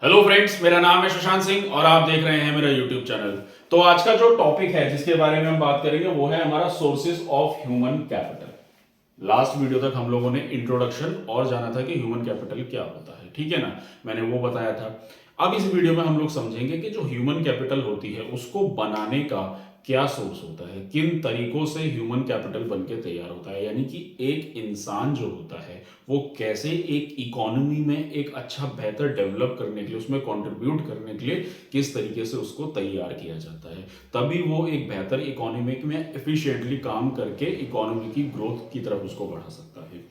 Hello friends, मेरा नाम है सुशांत सिंह और आप देख रहे हैं मेरा यूट्यूब चैनल। तो आज का जो टॉपिक है जिसके बारे में हम बात करेंगे वो है हमारा sources of human capital. Last video तक हम लोगों ने इंट्रोडक्शन और जाना था कि ह्यूमन कैपिटल क्या होता है, ठीक है ना। मैंने वो बताया था। अब इस वीडियो में हम लोग समझेंगे कि जो ह्यूमन कैपिटल होती है उसको बनाने का क्या सोर्स होता है, किन तरीकों से ह्यूमन कैपिटल बनके तैयार होता है, यानी कि एक इंसान जो होता है वो कैसे एक इकोनॉमी में एक अच्छा बेहतर डेवलप करने के लिए, उसमें कंट्रीब्यूट करने के लिए किस तरीके से उसको तैयार किया जाता है, तभी वो एक बेहतर इकोनॉमी में एफिशिएंटली काम करके इकोनॉमी की ग्रोथ की तरफ उसको बढ़ा सकता है।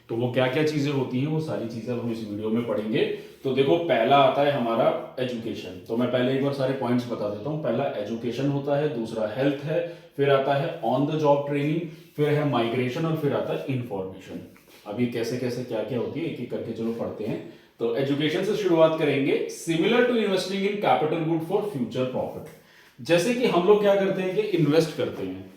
तो वो क्या क्या चीजें होती हैं, वो सारी चीजें हम इस वीडियो में पढ़ेंगे। तो देखो, पहला आता है हमारा एजुकेशन। तो मैं पहले एक बार सारे पॉइंट्स बता देता हूँ। पहला एजुकेशन होता है, दूसरा हेल्थ है, फिर आता है ऑन द जॉब ट्रेनिंग, फिर है माइग्रेशन और फिर आता है इंफॉर्मेशन। अभी कैसे कैसे क्या क्या होती है एक एक करके चलो पढ़ते हैं। तो एजुकेशन से शुरुआत करेंगे। Similar to investing in capital good for future profit. जैसे कि हम लोग क्या करते हैं कि इन्वेस्ट करते हैं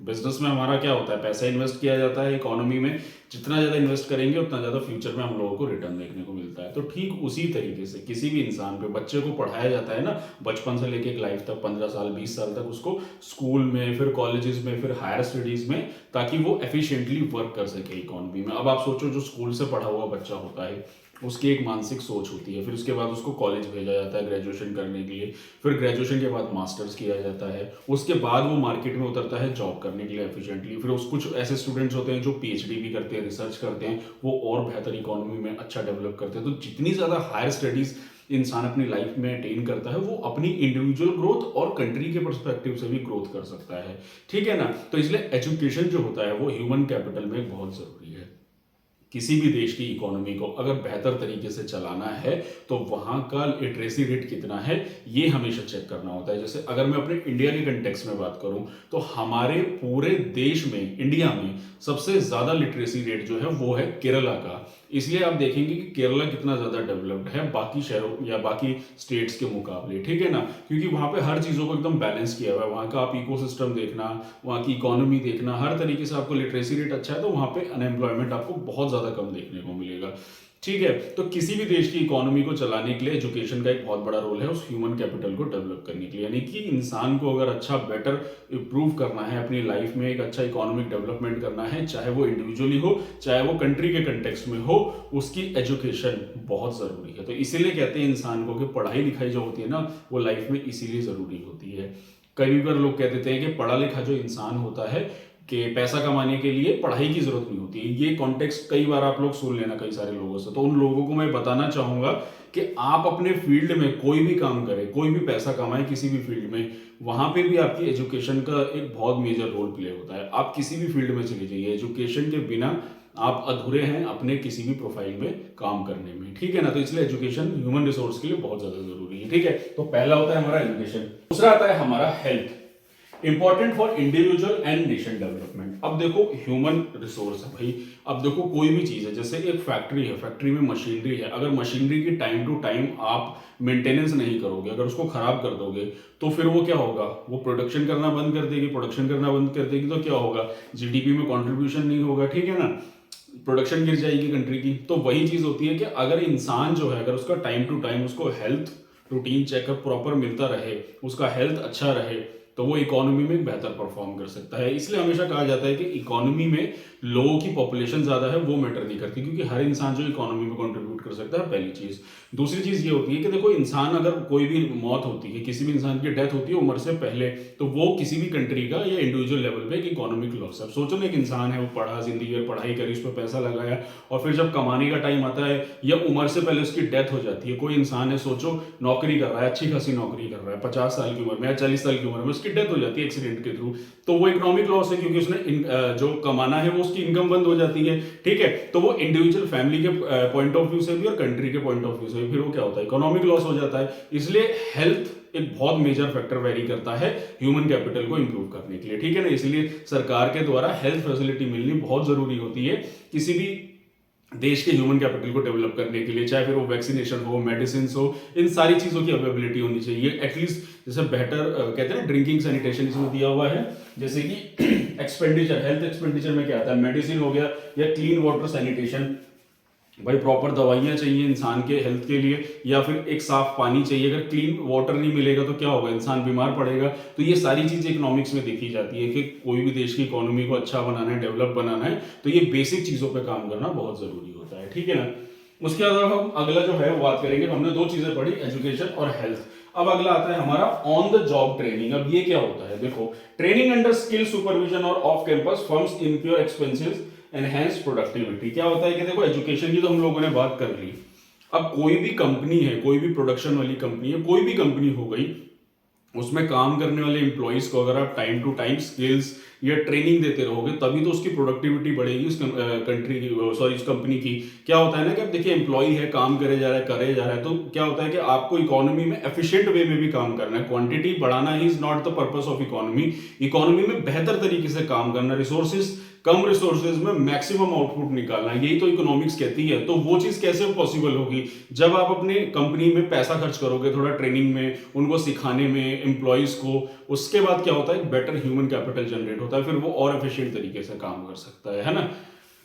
बिजनेस में। हमारा क्या होता है, पैसा इन्वेस्ट किया जाता है इकोनॉमी में। जितना ज्यादा इन्वेस्ट करेंगे उतना ज्यादा फ्यूचर में हम लोगों को रिटर्न देखने को मिलता है। तो ठीक उसी तरीके से किसी भी इंसान पे, बच्चे को पढ़ाया जाता है ना, बचपन से लेके एक लाइफ तक, 15 साल 20 साल तक उसको स्कूल में, फिर कॉलेजेस में, फिर हायर स्टडीज में, ताकि वो एफिशिएंटली वर्क कर सके इकोनॉमी में। अब आप सोचो, जो स्कूल से पढ़ा हुआ बच्चा होता है उसकी एक मानसिक सोच होती है, फिर उसके बाद उसको कॉलेज भेजा जाता है ग्रेजुएशन करने के लिए, फिर ग्रेजुएशन के बाद मास्टर्स किया जाता है, उसके बाद वो मार्केट में उतरता है जॉब करने के लिए एफिशिएंटली। फिर उस कुछ ऐसे स्टूडेंट्स होते हैं जो पीएचडी भी करते हैं, रिसर्च करते हैं, वो और बेहतर इकोनॉमी में अच्छा डेवलप करते हैं। तो जितनी ज़्यादा हायर स्टडीज इंसान अपनी लाइफ में अटेन करता है, वो अपनी इंडिविजुअल ग्रोथ और कंट्री के परस्पेक्टिव से भी ग्रोथ कर सकता है, ठीक है ना। तो इसलिए एजुकेशन जो होता है वो ह्यूमन कैपिटल में बहुत ज़रूरी है। किसी भी देश की इकोनॉमी को अगर बेहतर तरीके से चलाना है तो वहां का लिटरेसी रेट कितना है ये हमेशा चेक करना होता है। जैसे अगर मैं अपने इंडिया के कंटेक्स्ट में बात करूं तो हमारे पूरे देश में, इंडिया में सबसे ज्यादा लिटरेसी रेट जो है वो है केरला का। इसलिए आप देखेंगे कि केरला कितना ज्यादा डेवलप्ड है बाकी शहरों या बाकी स्टेट्स के मुकाबले, ठीक है ना। क्योंकि वहां पे हर चीजों को एकदम बैलेंस किया हुआ है। वहां का आप इकोसिस्टम देखना, वहाँ की इकोनॉमी देखना, हर तरीके से आपको लिटरेसी रेट अच्छा है तो वहाँ पे अनएम्प्लॉयमेंट आपको बहुत ज़्यादा कम देखने को मिलेगा, ठीक है। तो किसी भी देश की इकोनॉमी को चलाने के लिए एजुकेशन का एक बहुत बड़ा रोल है, उस ह्यूमन कैपिटल को डेवलप करने के लिए। यानी कि इंसान को अगर अच्छा बेटर इंप्रूव करना है अपनी लाइफ में, एक अच्छा इकोनॉमिक डेवलपमेंट करना है, चाहे वो इंडिविजुअली हो चाहे वो कंट्री के कंटेक्स्ट में हो, उसकी एजुकेशन बहुत ज़रूरी है। तो इसीलिए कहते हैं इंसान को कि पढ़ाई लिखाई जो होती है ना वो लाइफ में इसीलिए ज़रूरी होती है। कई बार लोग कह देते हैं कि पढ़ा लिखा जो इंसान होता है कि पैसा कमाने के लिए पढ़ाई की जरूरत नहीं होती है। ये कॉन्टेक्स्ट कई बार आप लोग सुन लेना कई सारे लोगों से। तो उन लोगों को मैं बताना चाहूंगा कि आप अपने फील्ड में कोई भी काम करें, कोई भी पैसा कमाए किसी भी फील्ड में, वहां पे भी आपकी एजुकेशन का एक बहुत मेजर रोल प्ले होता है। आप किसी भी फील्ड में चले जाइए, एजुकेशन के बिना आप अधूरे हैं अपने किसी भी प्रोफाइल में काम करने में, ठीक है ना। तो इसलिए एजुकेशन ह्यूमन रिसोर्स के लिए बहुत ज्यादा जरूरी है, ठीक है। तो पहला होता है हमारा एजुकेशन। दूसरा आता है हमारा health, important for individual and nation development. अब देखो, ह्यूमन रिसोर्स है भाई। अब देखो, कोई भी चीज है, जैसे एक फैक्ट्री है, फैक्ट्री में मशीनरी है, अगर मशीनरी की टाइम टू टाइम आप मेंटेनेंस नहीं करोगे, अगर उसको खराब कर दोगे तो फिर वो क्या होगा, वो प्रोडक्शन करना बंद कर देगी। प्रोडक्शन करना बंद कर देगी तो क्या होगा, जीडीपी में कंट्रीब्यूशन नहीं होगा, ठीक है ना, प्रोडक्शन गिर जाएगी कंट्री की। तो वही चीज होती है कि अगर इंसान जो है, अगर उसका टाइम टू टाइम उसको हेल्थ रूटीन चेकअप प्रॉपर मिलता रहे, उसका हेल्थ अच्छा रहे, तो वो इकोनॉमी में बेहतर परफॉर्म कर सकता है। इसलिए हमेशा कहा जाता है कि इकोनॉमी में लोगों की पॉपुलेशन ज्यादा है वो मैटर नहीं करती, क्योंकि हर इंसान जो इकोनॉमी में कंट्रीब्यूट कर सकता है, पहली चीज। दूसरी चीज ये होती है कि देखो, इंसान अगर कोई भी मौत होती है, किसी भी इंसान की डेथ होती है उम्र से पहले, तो वो किसी भी कंट्री का या इंडिविजुअल लेवल पे एक इकोनॉमिक लॉस है। सोचो ना, एक इंसान है, वो पढ़ा, जिंदगी भर पढ़ाई करी, उस पर पैसा लगाया, और फिर जब कमाने का टाइम आता है या उम्र से पहले उसकी डेथ हो जाती है। कोई इंसान है, सोचो, नौकरी कर रहा है, अच्छी खासी नौकरी कर रहा है, 50 साल की उम्र में या 40 साल की उम्र में उसकी डेथ हो जाती है एक्सीडेंट के थ्रू, तो वो इकोनॉमिक लॉस है, क्योंकि उसने जो कमाना है वो उसकी इनकम बंद हो जाती है, ठीक है। तो वो इंडिविजुअल फैमिली के पॉइंट ऑफ व्यू से भी और कंट्री के पॉइंट ऑफ व्यू से भी फिर वो क्या होता है, इकोनॉमिक लॉस हो जाता है। इसलिए हेल्थ एक बहुत मेजर फैक्टर वेरी करता है ह्यूमन कैपिटल को इंप्रूव करने के लिए, ठीक है ना। इसलिए सरकार के द्वारा हेल्थ फैसिलिटी मिलनी बहुत जरूरी होती है किसी भी देश के ह्यूमन कैपिटल को डेवलप करने के लिए, चाहे फिर वो वैक्सीनेशन हो, मेडिसिन हो, इन सारी चीजों की अवेलेबिलिटी होनी चाहिए। एटलीस्ट जैसे बेटर कहते हैं ना, ड्रिंकिंग सैनिटेशन इसमें दिया हुआ है। जैसे कि एक्सपेंडिचर, हेल्थ एक्सपेंडिचर में क्या आता है, मेडिसिन हो गया या क्लीन वाटर सैनिटेशन, भाई प्रॉपर दवाइयाँ चाहिए इंसान के हेल्थ के लिए, या फिर एक साफ पानी चाहिए। अगर क्लीन वाटर नहीं मिलेगा तो क्या होगा, इंसान बीमार पड़ेगा। तो ये सारी चीज़ें इकोनॉमिक्स में देखी जाती है कि कोई भी देश की इकोनॉमी को अच्छा बनाना है, डेवलप बनाना है, तो ये बेसिक चीज़ों पर काम करना बहुत ज़रूरी होता है, ठीक है ना। उसके अलावा हम अगला जो है वो बात करेंगे, हमने दो चीज़ें पढ़ी, एजुकेशन और हेल्थ। अब अगला आता है हमारा ऑन द जॉब ट्रेनिंग। अब ये क्या होता है, देखो, ट्रेनिंग अंडर स्किल सुपरविजन और off campus firms incur expenses enhance productivity. क्या होता है कि देखो, एजुकेशन की तो हम लोगों ने बात कर ली। अब कोई भी कंपनी है, कोई भी प्रोडक्शन वाली कंपनी है, कोई भी कंपनी हो गई, उसमें काम करने वाले एम्प्लॉयज को अगर आप टाइम टू टाइम स्किल्स या ट्रेनिंग देते रहोगे तभी तो उसकी प्रोडक्टिविटी बढ़ेगी उस कंट्री की, सॉरी उस कंपनी की। क्या होता है ना कि अब देखिए, एम्प्लॉय है, काम करे जा रहा है, तो क्या होता है कि आपको इकोनॉमी में एफिशिएंट वे में भी काम करना है। क्वांटिटी बढ़ाना he is not the purpose of economy. Economy में बेहतर तरीके से काम करना, रिसोर्सेज कम रिसोर्सेज में मैक्सिमम आउटपुट निकालना, यही तो इकोनॉमिक्स कहती है। तो वो चीज कैसे पॉसिबल होगी, जब आप अपने कंपनी में पैसा खर्च करोगे थोड़ा ट्रेनिंग में, उनको सिखाने में एम्प्लॉयज को, उसके बाद क्या होता है, बेटर ह्यूमन कैपिटल जनरेट होता है, फिर वो और एफिशिएंट तरीके से काम कर सकता है ना।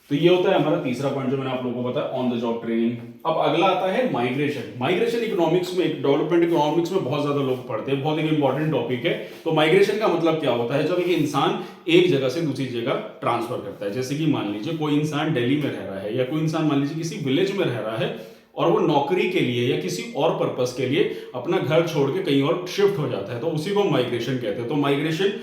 तो ये होता है हमारा तीसरा पॉइंट जो मैंने आप लोगों को बताया, ऑन द जॉब ट्रेनिंग। अब अगला आता है माइग्रेशन। माइग्रेशन इकोनॉमिक्स में, डेवलपमेंट इकोनॉमिक्स में बहुत ज्यादा लोग पढ़ते हैं, बहुत एक इंपॉर्टेंट टॉपिक है। तो माइग्रेशन का मतलब क्या होता है, जब एक इंसान एक जगह से दूसरी जगह ट्रांसफर करता है। जैसे कि मान लीजिए कोई इंसान दिल्ली में रह रहा है, या कोई इंसान मान लीजिए किसी विलेज में रह रहा है, और वो नौकरी के लिए या किसी और पर्पस के लिए अपना घर छोड़ के कहीं और शिफ्ट हो जाता है, तो उसी को माइग्रेशन कहते हैं। तो माइग्रेशन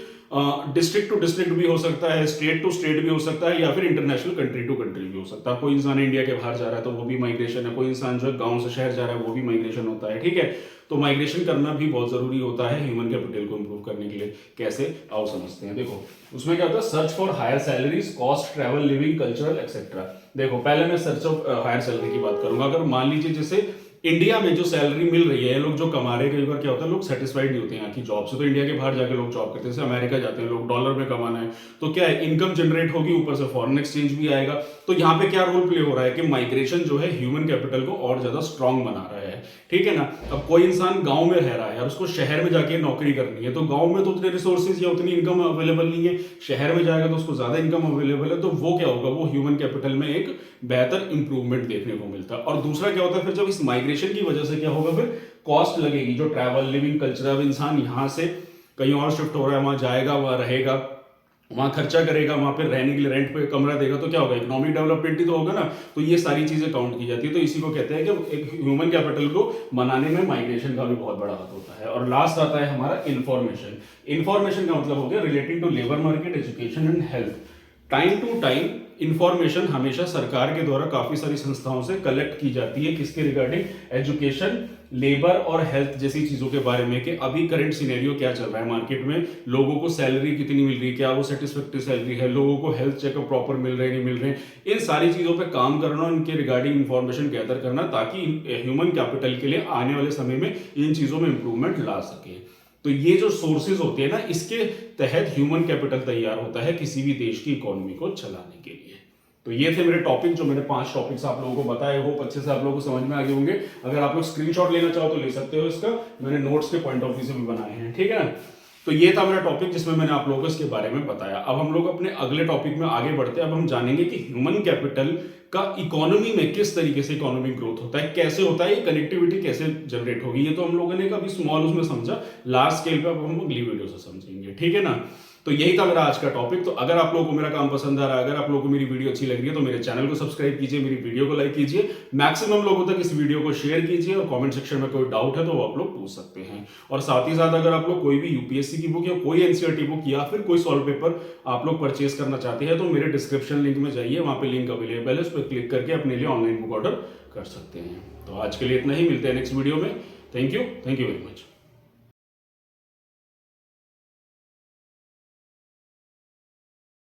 डिस्ट्रिक्ट टू डिस्ट्रिक्ट भी हो सकता है, स्टेट टू स्टेट भी हो सकता है, या फिर इंटरनेशनल कंट्री टू कंट्री भी हो सकता है। कोई इंसान इंडिया के बाहर जा रहा है तो वो भी माइग्रेशन है, कोई इंसान जो है गांव से शहर जा रहा है वो भी माइग्रेशन होता है, ठीक है। तो माइग्रेशन करना भी बहुत जरूरी होता है ह्यूमन कैपिटल को इंप्रूव करने के लिए। कैसे, आओ समझते हैं। देखो, उसमें क्या होता है, search for higher salaries, cost, travel, living, cultural etcetera. देखो, पहले मैं सर्च ऑफ हायर सैलरी की बात करूंगा। अगर मान लीजिए जैसे इंडिया में जो सैलरी मिल रही है, लोग जो कमा रहे हैं, कई बार क्या होता है, लोग सेटिस्फाइड नहीं होते हैं यहाँ की जॉब से, तो इंडिया के बाहर जाके लोग जॉब करते हैं। जैसे अमेरिका जाते हैं लोग, डॉलर में कमाना है, तो क्या है, इनकम जनरेट होगी, ऊपर से फॉरेन एक्सचेंज भी आएगा। तो यहाँ पे क्या रोल प्ले हो रहा है कि माइग्रेशन जो है ह्यूमन कैपिटल को और ज्यादा स्ट्रांग बना रहा है, ठीक है ना। अब कोई इंसान गांव में रह रहा है और उसको शहर में जाके नौकरी करनी है, तो गांव में तो उतने रिसोर्सेज या उतनी इनकम अवेलेबल नहीं है, शहर में जाएगा तो उसको ज्यादा इनकम अवेलेबल है, तो वो क्या होगा, वो ह्यूमन कैपिटल में एक बेहतर इंप्रूवमेंट देखने को मिलता है। और दूसरा क्या होता है, फिर जब इस माइग्रेशन की वजह से क्या होगा, फिर कॉस्ट लगेगी, जो ट्रैवल, लिविंग, कल्चर। अब इंसान यहाँ से कहीं और शिफ्ट हो रहा है, वहां जाएगा, वहां रहेगा, वहां खर्चा करेगा, वहां पे रहने के लिए रेंट पे कमरा देगा, तो क्या होगा, इकोनॉमिक डेवलपमेंट ही तो होगा ना। तो ये सारी चीजें काउंट की जाती है। तो इसी को कहते हैं कि एक ह्यूमन कैपिटल को बनाने में माइग्रेशन का भी बहुत बड़ा हाथ होता है। और लास्ट आता है हमारा इंफॉर्मेशन। इंफॉर्मेशन का मतलब हो गया relating to labour market, education and health. Time to time information हमेशा सरकार के द्वारा काफी सारी संस्थाओं से कलेक्ट की जाती है, किसके रिगार्डिंग, एजुकेशन, लेबर और हेल्थ जैसी चीजों के बारे में, कि अभी करंट सिनेरियो क्या चल रहा है मार्केट में, लोगों को सैलरी कितनी मिल रही है, क्या वो सेटिस्फैक्टरी सैलरी है, लोगों को हेल्थ चेकअप प्रॉपर मिल रहे नहीं मिल रहे, इन सारी चीजों पे काम करना, उनके रिगार्डिंग इंफॉर्मेशन गैदर करना, ताकि ह्यूमन कैपिटल के लिए आने वाले समय में इन चीजों में इंप्रूवमेंट ला सके। तो ये जो सोर्सेज होते हैं ना, इसके तहत ह्यूमन कैपिटल तैयार होता है किसी भी देश की इकोनॉमी को चलाने के लिए। तो ये थे मेरे टॉपिक, जो मैंने 5 टॉपिक्स आप लोगों को बताए हो, अच्छे से आप लोगों को समझ में आ गए होंगे। अगर आप लोग स्क्रीनशॉट लेना चाहो तो ले सकते हो इसका, मैंने नोट्स के पॉइंट ऑफ व्यू से भी बनाए हैं, ठीक है ना। तो ये था मेरा टॉपिक जिसमें मैंने आप लोगों को इसके बारे में बताया। अब हम लोग अपने अगले टॉपिक में आगे बढ़ते हैं। अब हम जानेंगे कि ह्यूमन कैपिटल का इकोनॉमी में किस तरीके से इकोनॉमिक ग्रोथ होता है, कैसे होता है, कनेक्टिविटी कैसे जनरेट होगी। ये तो हम लोगों ने कभी स्मॉल उसमें समझा, लार्ज स्केल पे अब हम अगली वीडियो से समझेंगे, ठीक है ना। तो यही था मेरा आज का टॉपिक। तो अगर आप लोगों को मेरा काम पसंद आ रहा है, अगर आप लोगों को मेरी वीडियो अच्छी लग रही है, तो मेरे चैनल को सब्सक्राइब कीजिए, मेरी वीडियो को लाइक कीजिए, मैक्सिमम लोगों तक इस वीडियो को शेयर कीजिए, और कमेंट सेक्शन में कोई डाउट है तो वो आप लोग पूछ सकते हैं। और साथ ही साथ अगर आप लोग कोई भी यूपीएससी की बुक या कोई एनसीईआरटी बुक या फिर कोई सॉल्व पेपर आप लोग परचेज करना चाहते हैं, तो मेरे डिस्क्रिप्शन लिंक में जाइए, वहां पे लिंक अवेलेबल है, उस पर क्लिक करके अपने लिए ऑनलाइन बुक ऑर्डर कर सकते हैं। तो आज के लिए इतना ही, मिलते हैं नेक्स्ट वीडियो में। Thank you very much.